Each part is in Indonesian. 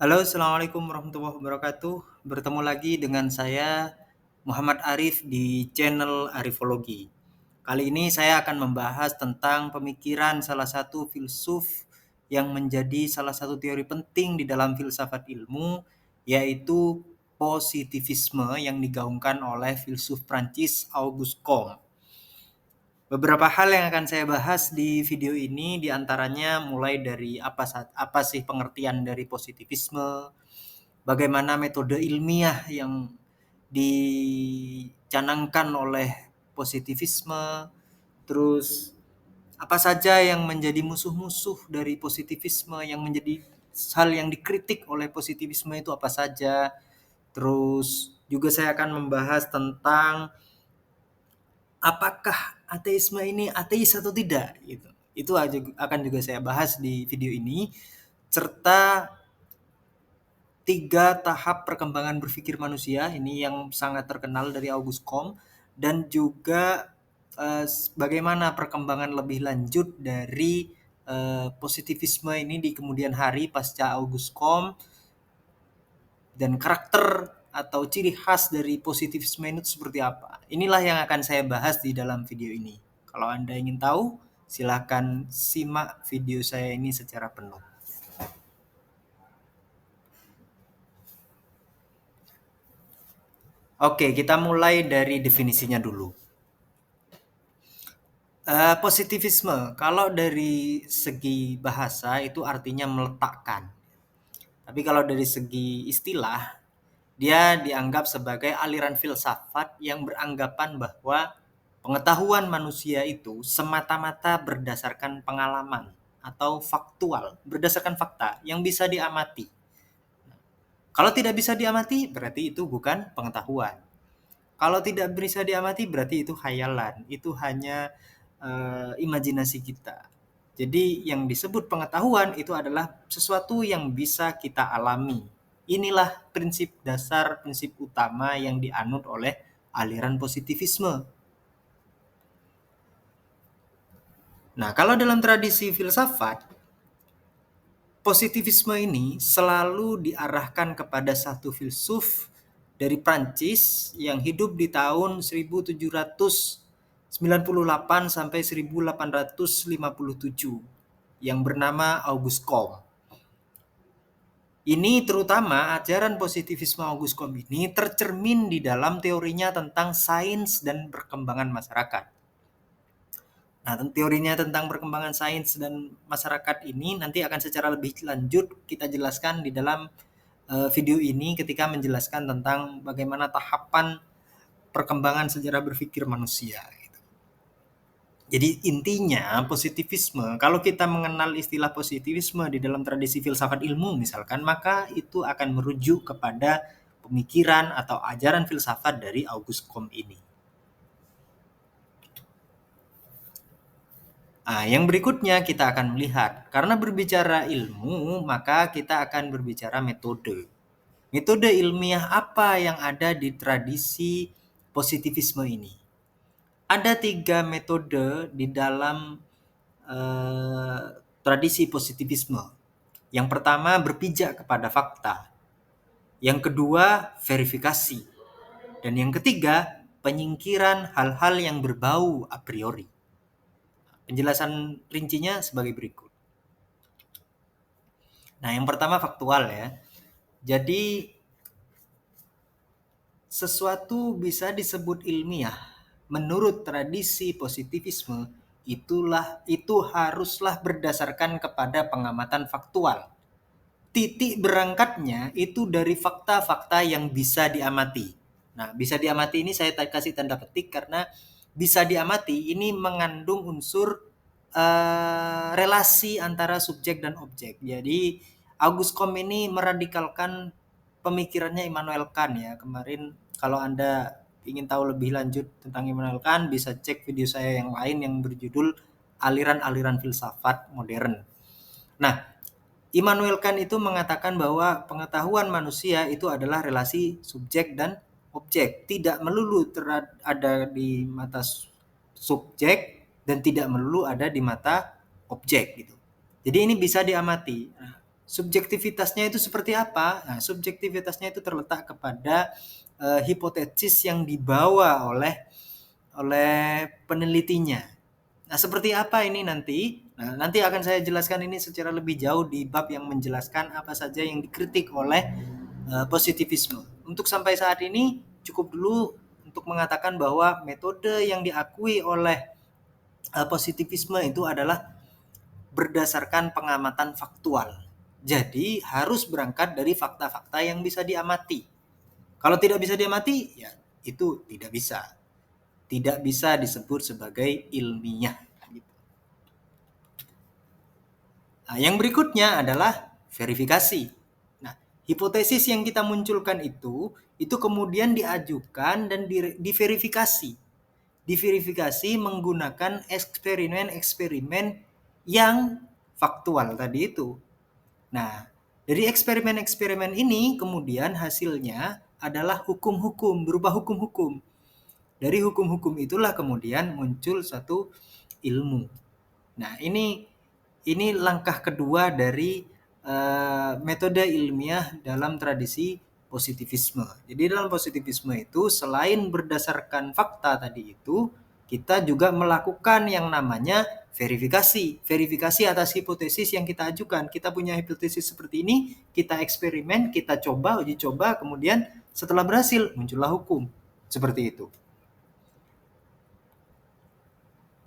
Halo, assalamualaikum warahmatullahi wabarakatuh. Bertemu lagi dengan saya Muhammad Arif di channel Arifologi. Kali ini saya akan membahas tentang pemikiran salah satu filsuf yang menjadi salah satu teori penting di dalam filsafat ilmu, yaitu positivisme yang digaungkan oleh filsuf Prancis Auguste Comte. Beberapa hal yang akan saya bahas di video ini diantaranya mulai dari apa sih pengertian dari positivisme, bagaimana metode ilmiah yang dicanangkan oleh positivisme, terus apa saja yang menjadi musuh-musuh dari positivisme, yang menjadi hal yang dikritik oleh positivisme itu apa saja. Terus juga saya akan membahas tentang apakah ateisme ini ateis atau tidak gitu. Itu akan juga saya bahas di video ini, serta 3 tahap perkembangan berpikir manusia ini yang sangat terkenal dari Auguste Comte, dan juga bagaimana perkembangan lebih lanjut dari positivisme ini di kemudian hari pasca Auguste Comte, dan karakter atau ciri khas dari positivisme itu seperti apa. Inilah yang akan saya bahas di dalam video ini. Kalau Anda ingin tahu, silakan simak video saya ini secara penuh. Oke, kita mulai dari definisinya dulu. Positivisme, kalau dari segi bahasa itu artinya meletakkan. Tapi kalau dari segi istilah, dia dianggap sebagai aliran filsafat yang beranggapan bahwa pengetahuan manusia itu semata-mata berdasarkan pengalaman atau faktual, berdasarkan fakta yang bisa diamati. Kalau tidak bisa diamati, berarti itu bukan pengetahuan. Kalau tidak bisa diamati, berarti itu khayalan, itu hanya imajinasi kita. Jadi yang disebut pengetahuan itu adalah sesuatu yang bisa kita alami. Inilah prinsip dasar, prinsip utama yang dianut oleh aliran positivisme. Nah, kalau dalam tradisi filsafat, positivisme ini selalu diarahkan kepada satu filsuf dari Prancis yang hidup di tahun 1798 sampai 1857 yang bernama Auguste Comte. Ini terutama ajaran positivisme Auguste Comte ini tercermin di dalam teorinya tentang sains dan perkembangan masyarakat. Nah, teorinya tentang perkembangan sains dan masyarakat ini nanti akan secara lebih lanjut kita jelaskan di dalam video ini ketika menjelaskan tentang bagaimana tahapan perkembangan sejarah berpikir manusia. Jadi intinya positivisme, kalau kita mengenal istilah positivisme di dalam tradisi filsafat ilmu misalkan, maka itu akan merujuk kepada pemikiran atau ajaran filsafat dari Auguste Comte ini. Nah, yang berikutnya kita akan melihat, karena berbicara ilmu, maka kita akan berbicara metode. Metode ilmiah apa yang ada di tradisi positivisme ini? Ada 3 metode di dalam tradisi positivisme. Yang pertama berpijak kepada fakta. Yang kedua verifikasi. Dan yang ketiga penyingkiran hal-hal yang berbau a priori. Penjelasan rincinya sebagai berikut. Nah, yang pertama faktual ya. Jadi sesuatu bisa disebut ilmiah menurut tradisi positivisme itu haruslah berdasarkan kepada pengamatan faktual. Titik berangkatnya itu dari fakta-fakta yang bisa diamati. Nah, bisa diamati ini saya kasih tanda petik karena bisa diamati ini mengandung unsur relasi antara subjek dan objek. Jadi Auguste Comte ini meradikalkan pemikirannya Immanuel Kant ya. Kemarin kalau Anda ingin tahu lebih lanjut tentang Immanuel Kant bisa cek video saya yang lain yang berjudul Aliran-aliran Filsafat Modern. Nah, Immanuel Kant itu mengatakan bahwa pengetahuan manusia itu adalah relasi subjek dan objek, tidak melulu ada di mata subjek dan tidak melulu ada di mata objek gitu. Jadi ini bisa diamati. Nah, Subjektivitasnya itu seperti apa? Nah, subjektivitasnya itu terletak kepada hipotesis yang dibawa oleh penelitinya. Nah, seperti apa ini nanti? Nah, nanti akan saya jelaskan ini secara lebih jauh di bab yang menjelaskan apa saja yang dikritik oleh positivisme. Untuk sampai saat ini cukup dulu untuk mengatakan bahwa metode yang diakui oleh positivisme itu adalah berdasarkan pengamatan faktual. Jadi harus berangkat dari fakta-fakta yang bisa diamati. Kalau tidak bisa diamati, ya itu tidak bisa. Tidak bisa disebut sebagai ilmiah. Nah, yang berikutnya adalah verifikasi. Nah, hipotesis yang kita munculkan itu kemudian diajukan dan diverifikasi. Diverifikasi menggunakan eksperimen-eksperimen yang faktual tadi itu. Nah, dari eksperimen-eksperimen ini kemudian hasilnya adalah hukum-hukum, berupa hukum-hukum. Dari hukum-hukum itulah kemudian muncul satu ilmu. Nah, ini langkah kedua dari metode ilmiah dalam tradisi positivisme. Jadi dalam positivisme itu selain berdasarkan fakta tadi itu, kita juga melakukan yang namanya verifikasi. Verifikasi atas hipotesis yang kita ajukan. Kita punya hipotesis seperti ini, kita eksperimen, kita coba, uji coba, kemudian setelah berhasil muncullah hukum. Seperti itu.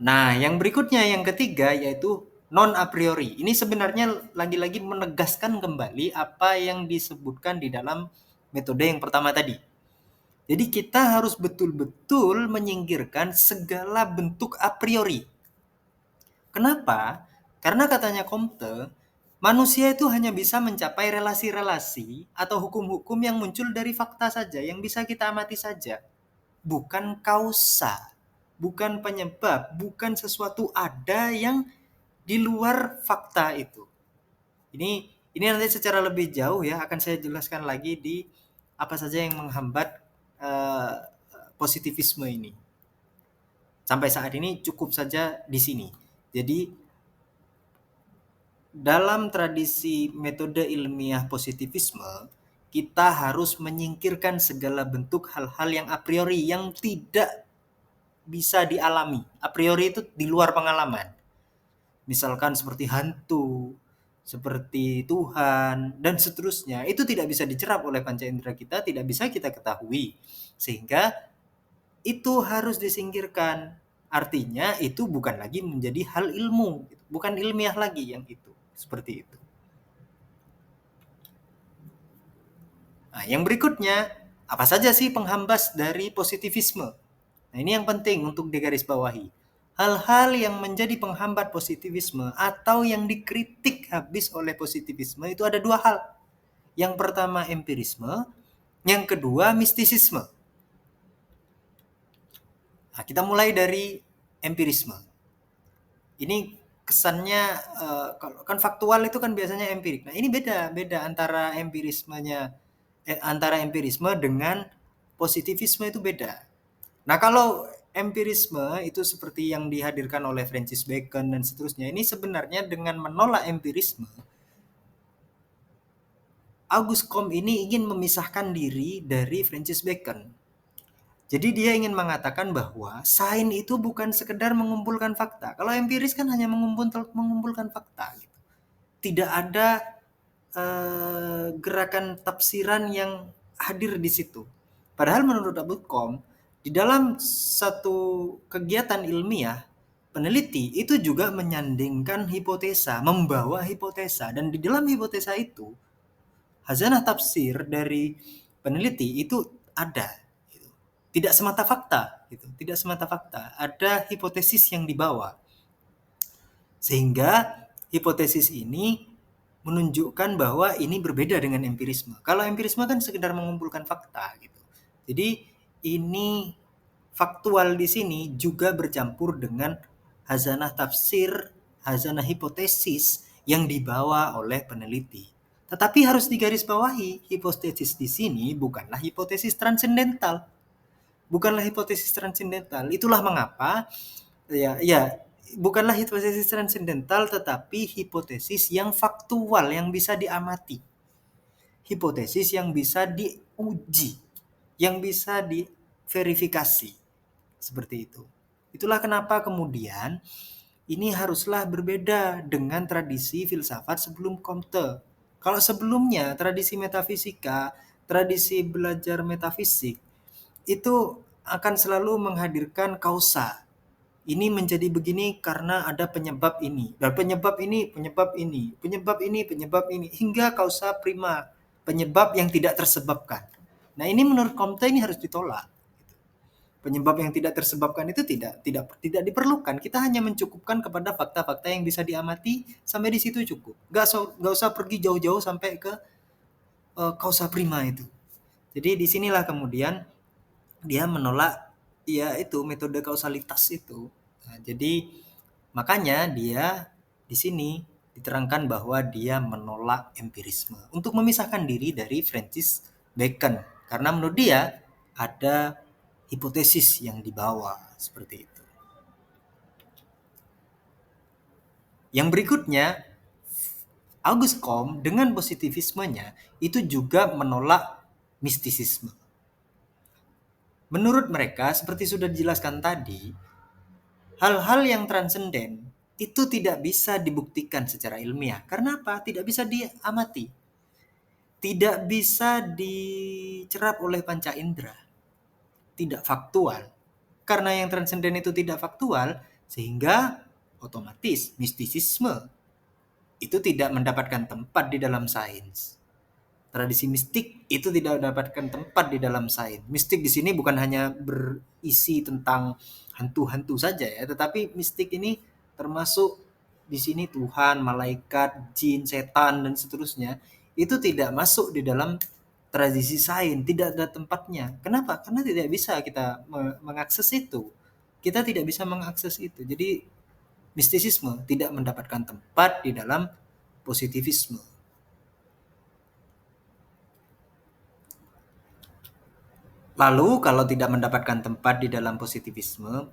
Nah, yang berikutnya yang ketiga yaitu non a priori. Ini sebenarnya lagi-lagi menegaskan kembali apa yang disebutkan di dalam metode yang pertama tadi. Jadi kita harus betul-betul menyingkirkan segala bentuk a priori. Kenapa? Karena katanya Comte, manusia itu hanya bisa mencapai relasi-relasi atau hukum-hukum yang muncul dari fakta saja, yang bisa kita amati saja. Bukan kausa, bukan penyebab, bukan sesuatu ada yang di luar fakta itu. Ini nanti secara lebih jauh ya akan saya jelaskan lagi di apa saja yang menghambat positivisme ini. Sampai saat ini cukup saja di sini. Jadi dalam tradisi metode ilmiah positivisme, kita harus menyingkirkan segala bentuk hal-hal yang a priori yang tidak bisa dialami. A priori itu di luar pengalaman. Misalkan seperti hantu, seperti Tuhan, dan seterusnya. Itu tidak bisa dicerap oleh panca indera kita, tidak bisa kita ketahui. Sehingga itu harus disingkirkan. Artinya itu bukan lagi menjadi hal ilmu, bukan ilmiah lagi yang itu. Seperti itu. Nah, yang berikutnya, apa saja sih penghambas dari positivisme? Nah, ini yang penting untuk digarisbawahi. Hal-hal yang menjadi penghambat positivisme atau yang dikritik habis oleh positivisme itu ada dua hal. Yang pertama empirisme, yang kedua mistisisme. Nah, kita mulai dari empirisme. Ini kesannya kan faktual itu kan biasanya empirik. Nah, ini beda antara antara empirisme dengan positivisme itu beda. Nah, kalau empirisme itu seperti yang dihadirkan oleh Francis Bacon dan seterusnya, ini sebenarnya dengan menolak empirisme, Auguste Comte ini ingin memisahkan diri dari Francis Bacon. Jadi dia ingin mengatakan bahwa sains itu bukan sekedar mengumpulkan fakta. Kalau empiris kan hanya mengumpulkan fakta. Gitu. Tidak ada gerakan tafsiran yang hadir di situ. Padahal menurut Auguste Comte, di dalam satu kegiatan ilmiah, peneliti itu juga menyandingkan hipotesa, membawa hipotesa. Dan di dalam hipotesa itu, hazanah tafsir dari peneliti itu ada. Tidak semata fakta, gitu. Tidak semata fakta, ada hipotesis yang dibawa. Sehingga hipotesis ini menunjukkan bahwa ini berbeda dengan empirisme. Kalau empirisme kan sekedar mengumpulkan fakta gitu. Jadi ini faktual di sini juga bercampur dengan hazanah tafsir, hazanah hipotesis yang dibawa oleh peneliti. Tetapi harus digarisbawahi, hipotesis di sini bukanlah hipotesis transendental. Bukanlah hipotesis transendental. Itulah mengapa ya bukanlah hipotesis transendental, tetapi hipotesis yang faktual, yang bisa diamati. Hipotesis yang bisa diuji, yang bisa diverifikasi. Seperti itu. Itulah kenapa kemudian ini haruslah berbeda dengan tradisi filsafat sebelum Comte. Kalau sebelumnya tradisi metafisika, tradisi belajar metafisik, itu akan selalu menghadirkan kausa. Ini menjadi begini karena ada penyebab ini. Dan penyebab ini, penyebab ini, penyebab ini, penyebab ini, hingga kausa prima, penyebab yang tidak tersebabkan. Nah, ini menurut Comte ini harus ditolak. Penyebab yang tidak tersebabkan itu tidak diperlukan. Kita hanya mencukupkan kepada fakta-fakta yang bisa diamati, sampai di situ cukup. Nggak usah pergi jauh-jauh sampai ke kausa prima itu. Jadi disinilah kemudian dia menolak ya itu metode kausalitas itu. Nah, jadi makanya dia di sini diterangkan bahwa dia menolak empirisme untuk memisahkan diri dari Francis Bacon, karena menurut dia ada hipotesis yang dibawa seperti itu. Yang berikutnya, Auguste Comte dengan positivismenya itu juga menolak mistisisme. Menurut mereka, seperti sudah dijelaskan tadi, hal-hal yang transenden itu tidak bisa dibuktikan secara ilmiah. Karena apa? Tidak bisa diamati. Tidak bisa dicerap oleh panca indera. Tidak faktual. Karena yang transenden itu tidak faktual, sehingga otomatis mistisisme itu tidak mendapatkan tempat di dalam sains. Tradisi mistik itu tidak mendapatkan tempat di dalam sains. Mistik di sini bukan hanya berisi tentang hantu-hantu saja ya, tetapi mistik ini termasuk di sini Tuhan, malaikat, jin, setan dan seterusnya. Itu tidak masuk di dalam tradisi sains, tidak ada tempatnya. Kenapa? Karena tidak bisa kita mengakses itu. Kita tidak bisa mengakses itu. Jadi mistisisme tidak mendapatkan tempat di dalam positivisme. Lalu kalau tidak mendapatkan tempat di dalam positivisme,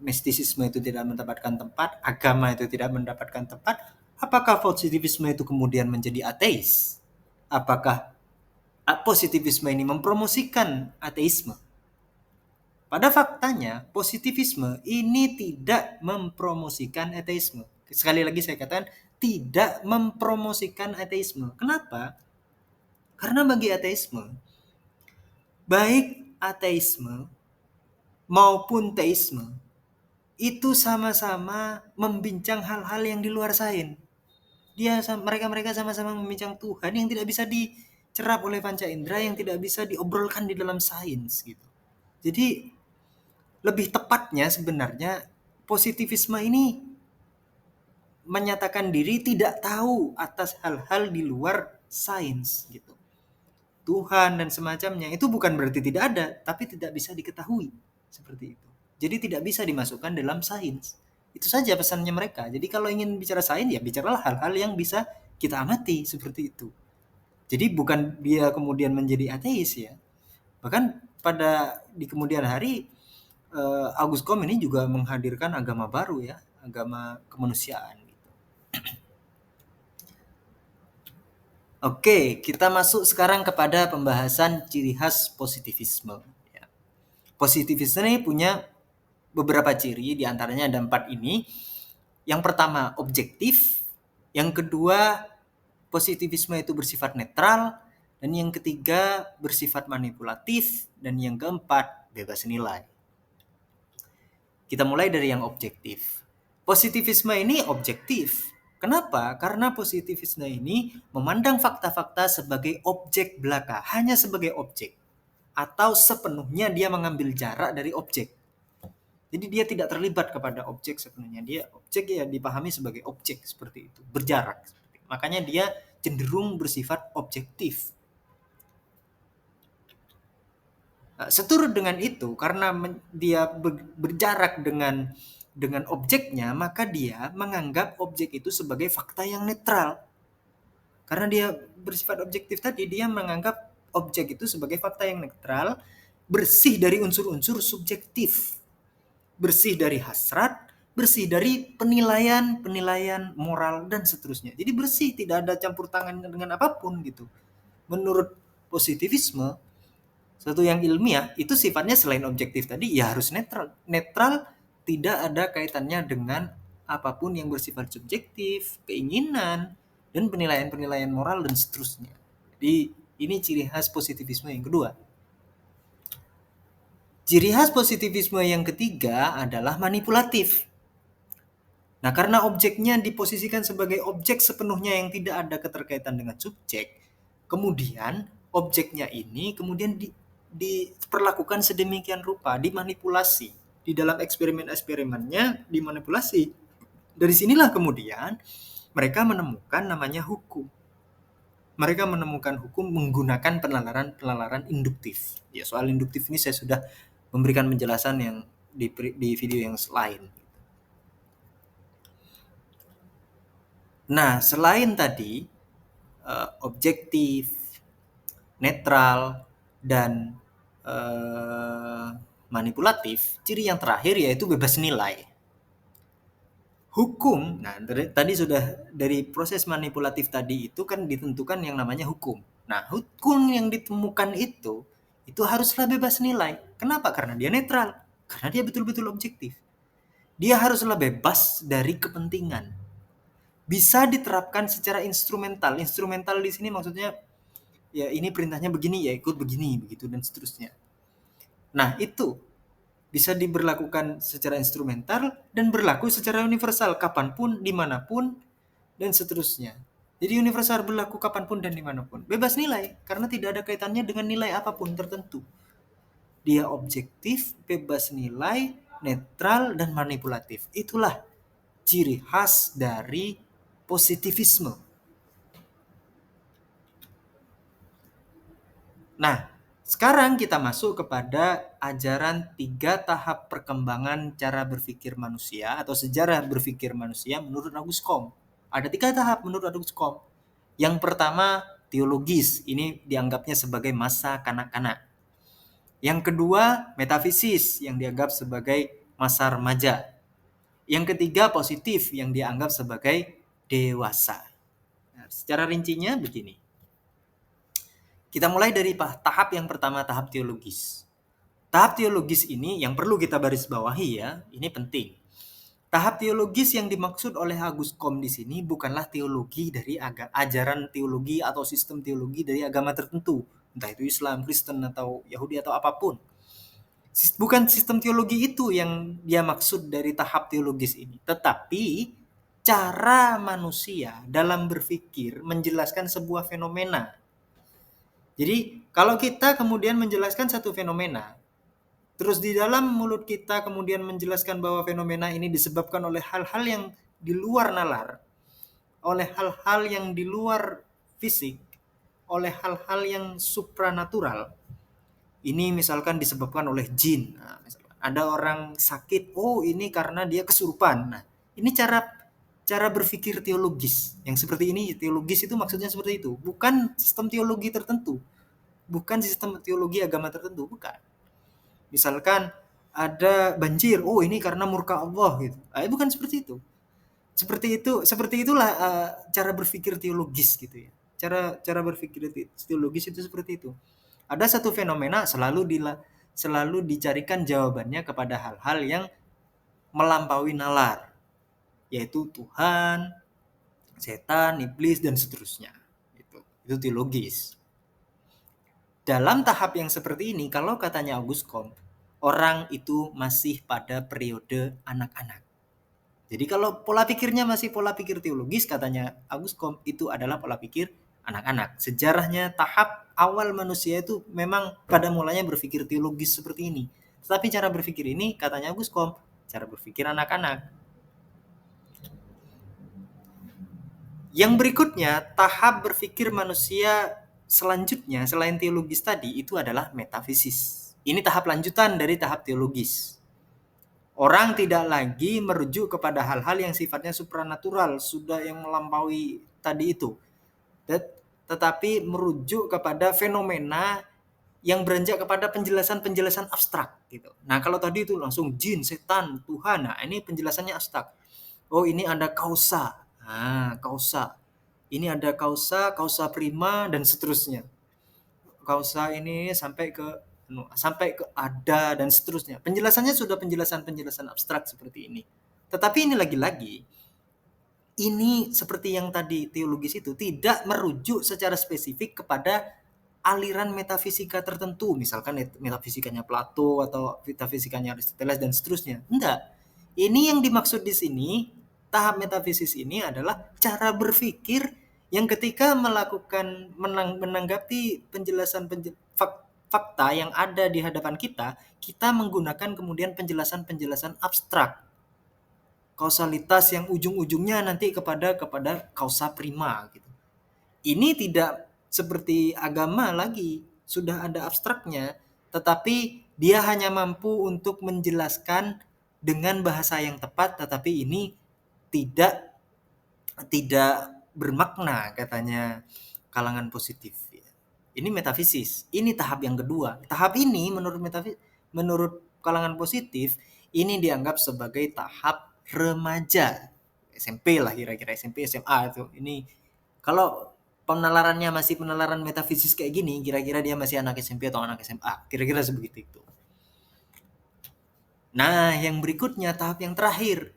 mistisisme itu tidak mendapatkan tempat, agama itu tidak mendapatkan tempat, apakah positivisme itu kemudian menjadi ateis? Apakah positivisme ini mempromosikan ateisme? Pada faktanya, positivisme ini tidak mempromosikan ateisme. Sekali lagi saya katakan, tidak mempromosikan ateisme. Kenapa? Karena bagi ateisme, baik ateisme maupun teisme itu sama-sama membincang hal-hal yang di luar sains. Mereka sama-sama membincang Tuhan yang tidak bisa dicerap oleh panca indera, yang tidak bisa diobrolkan di dalam sains gitu. Jadi lebih tepatnya sebenarnya positivisme ini menyatakan diri tidak tahu atas hal-hal di luar sains gitu. Tuhan dan semacamnya itu bukan berarti tidak ada, tapi tidak bisa diketahui seperti itu. Jadi tidak bisa dimasukkan dalam sains. Itu saja pesannya mereka. Jadi kalau ingin bicara sains ya bicaralah hal-hal yang bisa kita amati seperti itu. Jadi bukan dia kemudian menjadi ateis ya. Bahkan di kemudian hari Auguste Comte ini juga menghadirkan agama baru ya, agama kemanusiaan. Oke, kita masuk sekarang kepada pembahasan ciri khas positivisme. Positivisme ini punya beberapa ciri, diantaranya ada 4 ini. Yang pertama, objektif. Yang kedua, positivisme itu bersifat netral. Dan yang ketiga, bersifat manipulatif. Dan yang keempat, bebas nilai. Kita mulai dari yang objektif. Positivisme ini objektif. Kenapa? Karena positivisme ini memandang fakta-fakta sebagai objek belaka, hanya sebagai objek. Atau sepenuhnya dia mengambil jarak dari objek. Jadi dia tidak terlibat kepada objek sepenuhnya. Dia objek ya dipahami sebagai objek seperti itu, berjarak. Makanya dia cenderung bersifat objektif. Seturut dengan itu, karena dia berjarak dengan objeknya, maka dia menganggap objek itu sebagai fakta yang netral. Karena dia bersifat objektif tadi, dia menganggap objek itu sebagai fakta yang netral, bersih dari unsur-unsur subjektif, bersih dari hasrat, bersih dari penilaian moral dan seterusnya. Jadi bersih, tidak ada campur tangan dengan apapun gitu. Menurut positivisme, satu yang ilmiah itu sifatnya selain objektif tadi ya harus netral. Netral tidak ada kaitannya dengan apapun yang bersifat subjektif, keinginan, dan penilaian-penilaian moral dan seterusnya. Jadi ini ciri khas positivisme yang kedua. Ciri khas positivisme yang ketiga adalah manipulatif. Nah, karena objeknya diposisikan sebagai objek sepenuhnya yang tidak ada keterkaitan dengan subjek, kemudian objeknya ini kemudian diperlakukan sedemikian rupa, dimanipulasi. Di dalam eksperimen-eksperimennya dimanipulasi. Dari sinilah kemudian mereka menemukan namanya hukum. Mereka menemukan hukum menggunakan penalaran induktif. Ya, soal induktif ini saya sudah memberikan penjelasan yang di video yang lain. Nah, selain tadi objektif, netral, dan manipulatif, ciri yang terakhir yaitu bebas nilai. Hukum, nah tadi sudah dari proses manipulatif tadi itu kan ditentukan yang namanya hukum. Nah, hukum yang ditemukan itu haruslah bebas nilai. Kenapa? Karena dia netral, karena dia betul-betul objektif. Dia haruslah bebas dari kepentingan. Bisa diterapkan secara instrumental. Instrumental di sini maksudnya ya ini perintahnya begini ya ikut begini begitu dan seterusnya. Nah, itu bisa diberlakukan secara instrumental dan berlaku secara universal kapanpun, dimanapun, dan seterusnya. Jadi universal berlaku kapanpun dan dimanapun. Bebas nilai, karena tidak ada kaitannya dengan nilai apapun tertentu. Dia objektif, bebas nilai, netral, dan manipulatif. Itulah ciri khas dari positivisme. Nah, sekarang kita masuk kepada ajaran 3 tahap perkembangan cara berpikir manusia atau sejarah berpikir manusia menurut Auguste Comte. Ada 3 tahap menurut Auguste Comte. Yang pertama teologis, ini dianggapnya sebagai masa kanak-kanak. Yang kedua metafisis, yang dianggap sebagai masa remaja. Yang ketiga positif, yang dianggap sebagai dewasa. Nah, secara rincinya begini. Kita mulai dari tahap yang pertama, tahap teologis. Tahap teologis ini yang perlu kita baris bawahi ya, ini penting. Tahap teologis yang dimaksud oleh Auguste Comte di sini bukanlah teologi dari ajaran teologi atau sistem teologi dari agama tertentu, entah itu Islam, Kristen atau Yahudi atau apapun. Bukan sistem teologi itu yang dia maksud dari tahap teologis ini, tetapi cara manusia dalam berpikir menjelaskan sebuah fenomena. Jadi kalau kita kemudian menjelaskan satu fenomena, terus di dalam mulut kita kemudian menjelaskan bahwa fenomena ini disebabkan oleh hal-hal yang di luar nalar, oleh hal-hal yang di luar fisik, oleh hal-hal yang supranatural. Ini misalkan disebabkan oleh jin. Nah, ada orang sakit, oh ini karena dia kesurupan. Nah, ini cara berpikir teologis. Yang seperti ini, teologis itu maksudnya seperti itu. Bukan sistem teologi tertentu. Bukan sistem teologi agama tertentu, bukan. Misalkan ada banjir, oh ini karena murka Allah gitu. Bukan seperti itu. Seperti itulah cara berpikir teologis gitu ya. Cara berpikir teologis itu seperti itu. Ada satu fenomena selalu dicarikan jawabannya kepada hal-hal yang melampaui nalar, yaitu Tuhan, setan, iblis dan seterusnya. Itu teologis. Dalam tahap yang seperti ini, kalau katanya Auguste Comte, orang itu masih pada periode anak-anak. Jadi kalau pola pikirnya masih pola pikir teologis, katanya Auguste Comte, itu adalah pola pikir anak-anak. Sejarahnya tahap awal manusia itu memang pada mulanya berpikir teologis seperti ini. Tetapi cara berpikir ini, katanya Auguste Comte, cara berpikir anak-anak. Yang berikutnya, tahap berpikir manusia selanjutnya selain teologis tadi itu adalah metafisis. Ini tahap lanjutan dari tahap teologis. Orang tidak lagi merujuk kepada hal-hal yang sifatnya supranatural, sudah yang melampaui tadi itu. Tetapi merujuk kepada fenomena yang beranjak kepada penjelasan-penjelasan abstrak gitu. Nah, kalau tadi itu langsung jin, setan, Tuhan. Nah, ini penjelasannya abstrak. Oh, ini ada kausa. Nah, kausa. Ini ada kausa, kausa prima dan seterusnya. Kausa ini sampai ke ada dan seterusnya. Penjelasannya sudah penjelasan-penjelasan abstrak seperti ini. Tetapi ini lagi-lagi ini seperti yang tadi teologis itu tidak merujuk secara spesifik kepada aliran metafisika tertentu, misalkan metafisikanya Plato atau metafisikanya Aristoteles dan seterusnya. Enggak. Ini yang dimaksud di sini, tahap metafisis ini adalah cara berpikir yang ketika melakukan menanggapi penjelasan fakta yang ada di hadapan kita, kita menggunakan kemudian penjelasan-penjelasan abstrak kausalitas yang ujung-ujungnya nanti kepada kausa prima gitu. Ini tidak seperti agama lagi, sudah ada abstraknya, tetapi dia hanya mampu untuk menjelaskan dengan bahasa yang tepat, tetapi ini tidak tidak bermakna katanya kalangan positif. Ini metafisis. Ini tahap yang kedua. Tahap ini menurut kalangan positif ini dianggap sebagai tahap remaja. SMP lah kira-kira, SMP SMA itu. Ini kalau penalarannya masih penalaran metafisis kayak gini, kira-kira dia masih anak SMP atau anak SMA. Kira-kira sebegitu itu. Nah, yang berikutnya tahap yang terakhir.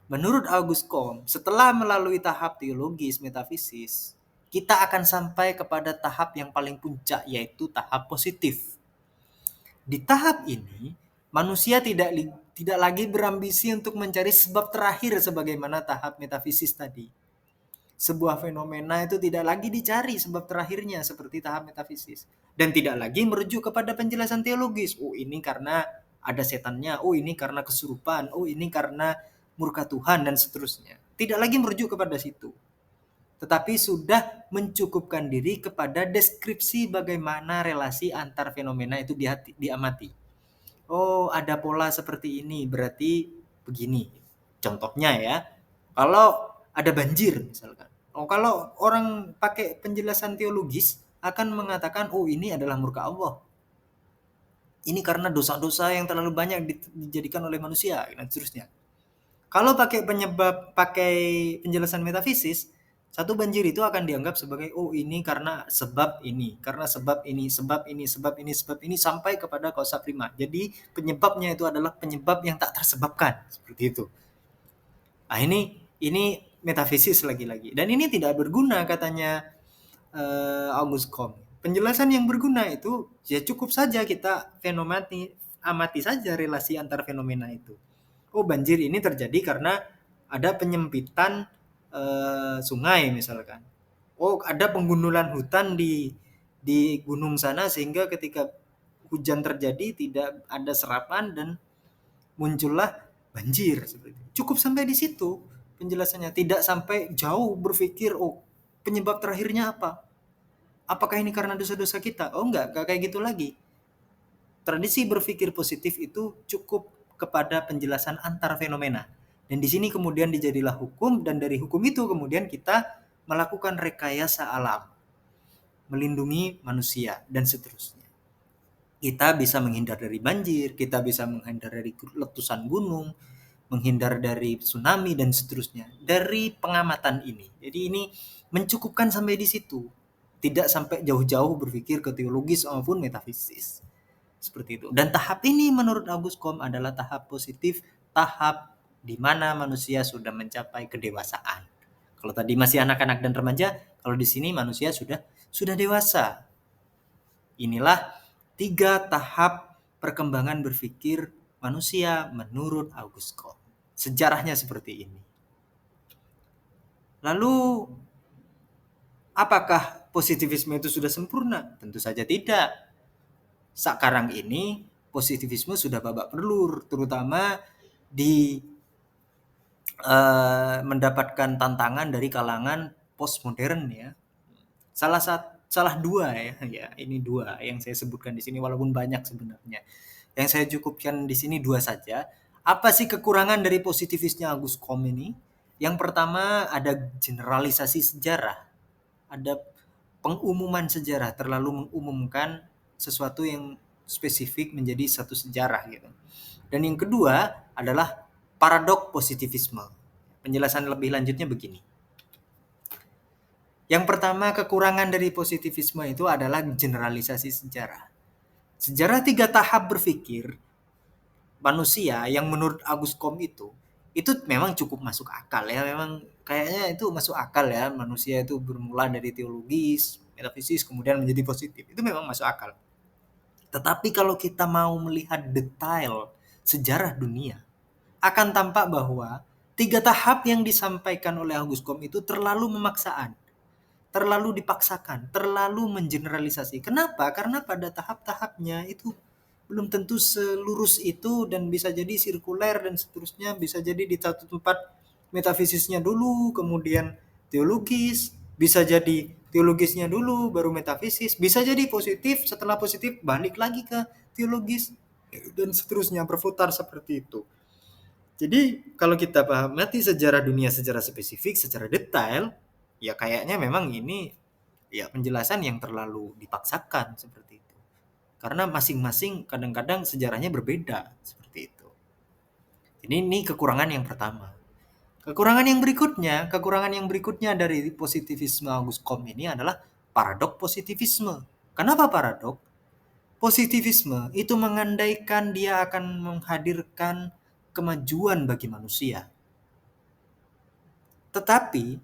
Menurut Auguste Comte, setelah melalui tahap teologis metafisis, kita akan sampai kepada tahap yang paling puncak, yaitu tahap positif. Di tahap ini, manusia tidak lagi berambisi untuk mencari sebab terakhir sebagaimana tahap metafisis tadi. Sebuah fenomena itu tidak lagi dicari sebab terakhirnya seperti tahap metafisis. Dan tidak lagi merujuk kepada penjelasan teologis. Oh, ini karena ada setannya. Oh, ini karena kesurupan. Oh, ini karena murka Tuhan dan seterusnya. Tidak lagi merujuk kepada situ. Tetapi sudah mencukupkan diri kepada deskripsi bagaimana relasi antar fenomena itu diamati. Oh, ada pola seperti ini, berarti begini. Contohnya ya, kalau ada banjir misalkan. Oh, kalau orang pakai penjelasan teologis akan mengatakan, oh ini adalah murka Allah. Ini karena dosa-dosa yang terlalu banyak dijadikan oleh manusia dan seterusnya. Kalau pakai penjelasan metafisis, satu banjir itu akan dianggap sebagai oh ini karena sebab ini, karena sebab ini, sebab ini, sebab ini, sebab ini sampai kepada kausa prima. Jadi penyebabnya itu adalah penyebab yang tak tersebabkan, seperti itu. Nah, ini metafisis lagi-lagi. Dan ini tidak berguna katanya Auguste Comte. Penjelasan yang berguna itu ya cukup saja kita amati saja relasi antar fenomena itu. Oh, banjir ini terjadi karena ada penyempitan sungai misalkan. Oh, ada penggundulan hutan di gunung sana sehingga ketika hujan terjadi tidak ada serapan dan muncullah banjir seperti itu. Cukup sampai di situ penjelasannya, tidak sampai jauh berpikir oh penyebab terakhirnya apa? Apakah ini karena dosa-dosa kita? Oh enggak kayak gitu lagi. Tradisi berpikir positif itu cukup kepada penjelasan antar fenomena. Dan di sini kemudian dijadilah hukum dan dari hukum itu kemudian kita melakukan rekayasa alam, melindungi manusia dan seterusnya. Kita bisa menghindar dari banjir, kita bisa menghindar dari letusan gunung, menghindar dari tsunami dan seterusnya dari pengamatan ini. Jadi ini mencukupkan sampai di situ. Tidak sampai jauh-jauh berpikir ke teologis maupun metafisis. Seperti itu. Dan tahap ini menurut Auguste Comte adalah tahap positif, tahap di mana manusia sudah mencapai kedewasaan. Kalau tadi masih anak-anak dan remaja, kalau di sini manusia sudah dewasa. Inilah 3 tahap perkembangan berpikir manusia menurut Auguste Comte. Sejarahnya seperti ini. Lalu apakah positivisme itu sudah sempurna? Tentu saja tidak. Sekarang ini positivisme sudah babak belur, terutama di mendapatkan tantangan dari kalangan postmodern ya. Salah 2 ya, ini 2 yang saya sebutkan di sini walaupun banyak sebenarnya. Yang saya cukupkan di sini 2 saja. Apa sih kekurangan dari positivisnya Auguste Comte ini? Yang pertama ada generalisasi sejarah, ada pengumuman sejarah, terlalu mengumumkan sesuatu yang spesifik menjadi satu sejarah gitu. Dan yang kedua adalah paradok positivisme. Penjelasan lebih lanjutnya begini. Yang pertama, kekurangan dari positivisme itu adalah generalisasi sejarah. Sejarah 3 tahap berpikir manusia yang menurut Agus Kom itu memang cukup masuk akal ya, memang kayaknya itu masuk akal ya, manusia itu bermula dari teologis, metafisis, kemudian menjadi positif. Itu memang masuk akal. Tetapi kalau kita mau melihat detail sejarah dunia, akan tampak bahwa 3 tahap yang disampaikan oleh Agus Kom itu terlalu memaksaan, terlalu dipaksakan, terlalu mengeneralisasi. Kenapa? Karena pada tahap-tahapnya itu belum tentu selurus itu dan bisa jadi sirkuler dan seterusnya, bisa jadi di satu tempat metafisisnya dulu, kemudian teologis, bisa jadi teologisnya dulu baru metafisis, bisa jadi positif, setelah positif balik lagi ke teologis dan seterusnya, berputar seperti itu. Jadi kalau kita pahami sejarah dunia secara spesifik, secara detail, ya kayaknya memang ini ya penjelasan yang terlalu dipaksakan seperti itu. Karena masing-masing kadang-kadang sejarahnya berbeda seperti itu. Jadi ini kekurangan yang pertama. Kekurangan yang berikutnya dari positivisme Auguste Comte ini adalah paradok positivisme. Kenapa paradok? Positivisme itu mengandaikan dia akan menghadirkan kemajuan bagi manusia. Tetapi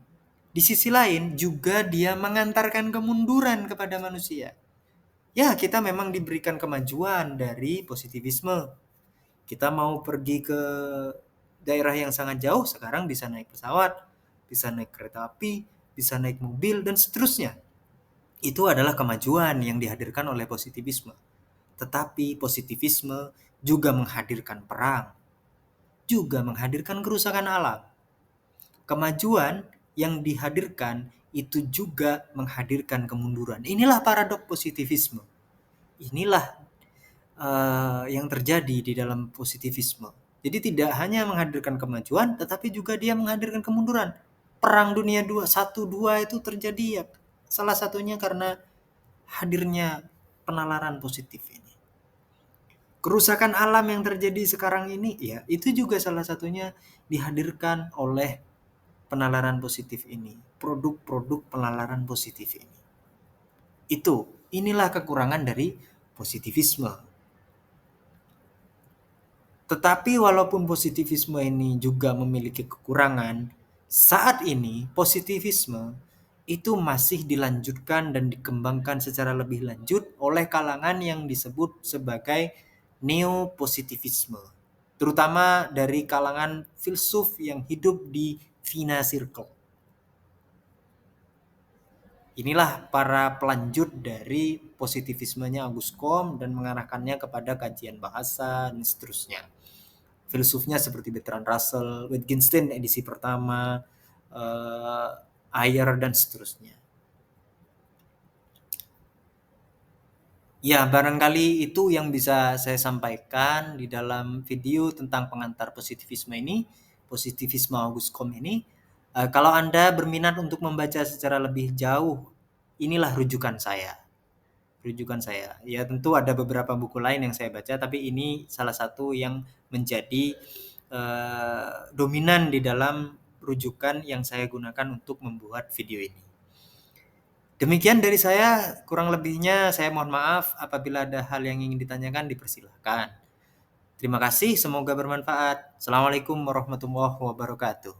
di sisi lain juga dia mengantarkan kemunduran kepada manusia. Ya, kita memang diberikan kemajuan dari positivisme. Kita mau pergi ke daerah yang sangat jauh, sekarang bisa naik pesawat, bisa naik kereta api, bisa naik mobil, dan seterusnya. Itu adalah kemajuan yang dihadirkan oleh positivisme. Tetapi positivisme juga menghadirkan perang, juga menghadirkan kerusakan alam. Kemajuan yang dihadirkan itu juga menghadirkan kemunduran. Inilah paradok positivisme. Inilah yang terjadi di dalam positivisme. Jadi tidak hanya menghadirkan kemajuan, tetapi juga dia menghadirkan kemunduran. Perang Dunia 2, 1, 2 itu terjadi ya salah satunya karena hadirnya penalaran positif ini. Kerusakan alam yang terjadi sekarang ini ya itu juga salah satunya dihadirkan oleh penalaran positif ini, produk-produk penalaran positif ini. Inilah kekurangan dari positivisme. Tetapi walaupun positivisme ini juga memiliki kekurangan, saat ini positivisme itu masih dilanjutkan dan dikembangkan secara lebih lanjut oleh kalangan yang disebut sebagai neopositivisme, terutama dari kalangan filsuf yang hidup di Vienna Circle. Inilah para pelanjut dari positivismenya Auguste Comte dan mengarahkannya kepada kajian bahasa dan seterusnya. Filsufnya seperti Bertrand Russell, Wittgenstein edisi pertama, Ayer dan seterusnya. Ya, barangkali itu yang bisa saya sampaikan di dalam video tentang pengantar positivisme ini, positivisme Auguste Comte ini. Kalau Anda berminat untuk membaca secara lebih jauh, inilah rujukan saya. Ya tentu ada beberapa buku lain yang saya baca, tapi ini salah satu yang menjadi dominan di dalam rujukan yang saya gunakan untuk membuat video ini. Demikian dari saya, kurang lebihnya saya mohon maaf apabila ada hal yang ingin ditanyakan dipersilahkan. Terima kasih, semoga bermanfaat. Assalamualaikum warahmatullahi wabarakatuh.